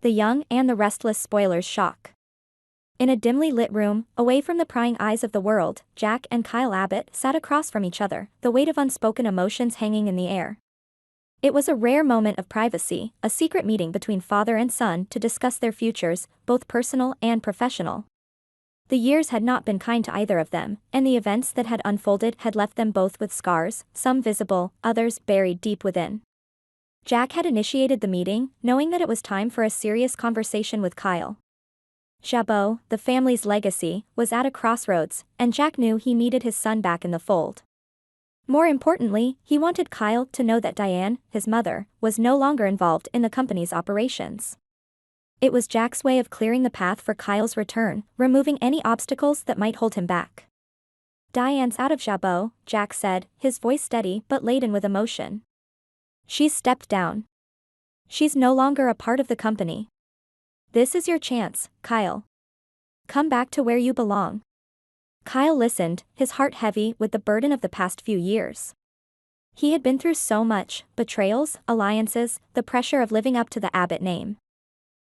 the young and the restless spoilers shock. In a dimly lit room, away from the prying eyes of the world, Jack and Kyle Abbott sat across from each other, the weight of unspoken emotions hanging in the air. It was a rare moment of privacy, a secret meeting between father and son to discuss their futures, both personal and professional. The years had not been kind to either of them, and the events that had unfolded had left them both with scars, some visible, others buried deep within. Jack had initiated the meeting, knowing that it was time for a serious conversation with Kyle. Jabot, the family's legacy, was at a crossroads, and Jack knew he needed his son back in the fold. More importantly, he wanted Kyle to know that Diane, his mother, was no longer involved in the company's operations. It was Jack's way of clearing the path for Kyle's return, removing any obstacles that might hold him back. "Diane's out of Jabot," Jack said, his voice steady but laden with emotion. "She's stepped down. She's no longer a part of the company. This is your chance, Kyle. Come back to where you belong." Kyle listened, his heart heavy with the burden of the past few years. He had been through so much: betrayals, alliances, the pressure of living up to the Abbott name.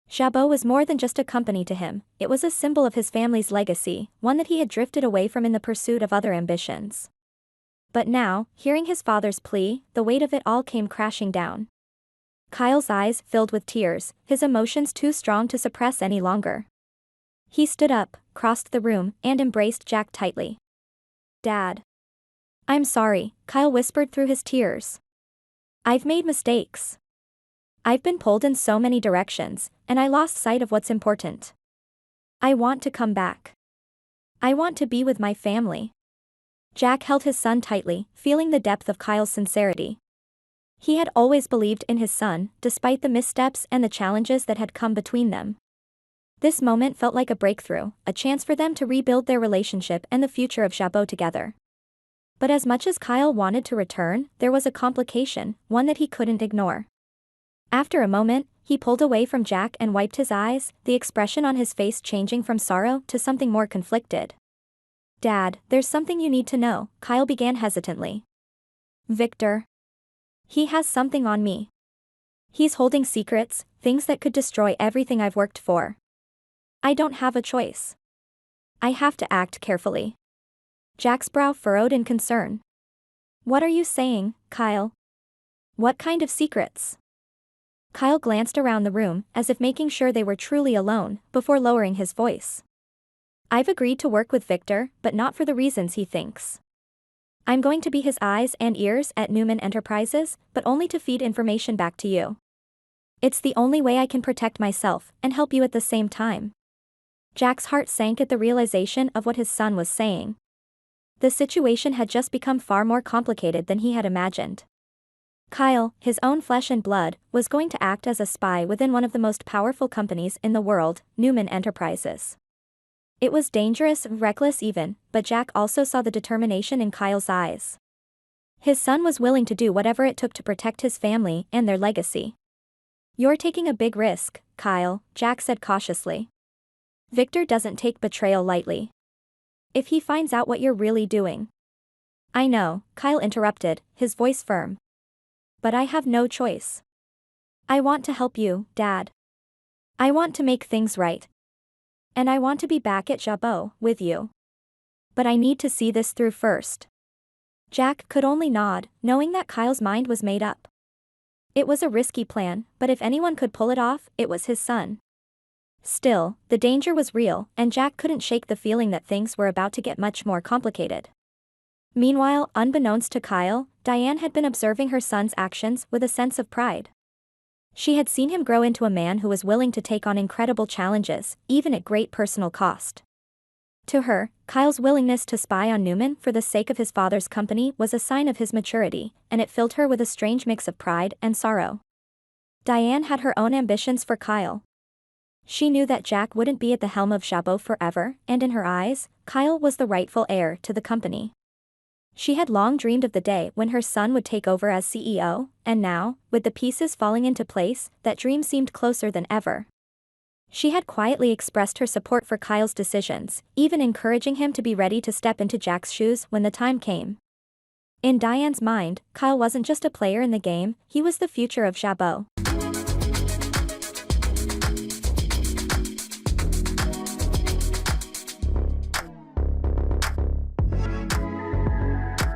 Jabot was more than just a company to him, it was a symbol of his family's legacy, one that he had drifted away from in the pursuit of other ambitions. But now, hearing his father's plea, the weight of it all came crashing down. Kyle's eyes filled with tears, his emotions too strong to suppress any longer. He stood up, crossed the room, and embraced Jack tightly. "Dad. I'm sorry," Kyle whispered through his tears. "I've made mistakes. I've been pulled in so many directions, and I lost sight of what's important. I want to come back. I want to be with my family." Jack held his son tightly, feeling the depth of Kyle's sincerity. He had always believed in his son, despite the missteps and the challenges that had come between them. This moment felt like a breakthrough, a chance for them to rebuild their relationship and the future of Jabot together. But as much as Kyle wanted to return, there was a complication, one that he couldn't ignore. After a moment, he pulled away from Jack and wiped his eyes, the expression on his face changing from sorrow to something more conflicted. "Dad, there's something you need to know," Kyle began hesitantly. "Victor. He has something on me. He's holding secrets, things that could destroy everything I've worked for. I don't have a choice. I have to act carefully." Jack's brow furrowed in concern. "What are you saying, Kyle? What kind of secrets?" Kyle glanced around the room, as if making sure they were truly alone, before lowering his voice. "I've agreed to work with Victor, but not for the reasons he thinks. I'm going to be his eyes and ears at Newman Enterprises, but only to feed information back to you. It's the only way I can protect myself and help you at the same time." Jack's heart sank at the realization of what his son was saying. The situation had just become far more complicated than he had imagined. Kyle, his own flesh and blood, was going to act as a spy within one of the most powerful companies in the world, Newman Enterprises. It was dangerous, reckless even, but Jack also saw the determination in Kyle's eyes. His son was willing to do whatever it took to protect his family and their legacy. "You're taking a big risk, Kyle," Jack said cautiously. "Victor doesn't take betrayal lightly. If he finds out what you're really doing—" "I know," Kyle interrupted, his voice firm. "But I have no choice. I want to help you, Dad. I want to make things right. And I want to be back at Jabot, with you. But I need to see this through first." Jack could only nod, knowing that Kyle's mind was made up. It was a risky plan, but if anyone could pull it off, it was his son. Still, the danger was real, and Jack couldn't shake the feeling that things were about to get much more complicated. Meanwhile, unbeknownst to Kyle, Diane had been observing her son's actions with a sense of pride. She had seen him grow into a man who was willing to take on incredible challenges, even at great personal cost. To her, Kyle's willingness to spy on Newman for the sake of his father's company was a sign of his maturity, and it filled her with a strange mix of pride and sorrow. Diane had her own ambitions for Kyle. She knew that Jack wouldn't be at the helm of Jabot forever, and in her eyes, Kyle was the rightful heir to the company. She had long dreamed of the day when her son would take over as CEO, and now, with the pieces falling into place, that dream seemed closer than ever. She had quietly expressed her support for Kyle's decisions, even encouraging him to be ready to step into Jack's shoes when the time came. In Diane's mind, Kyle wasn't just a player in the game, he was the future of Jabot.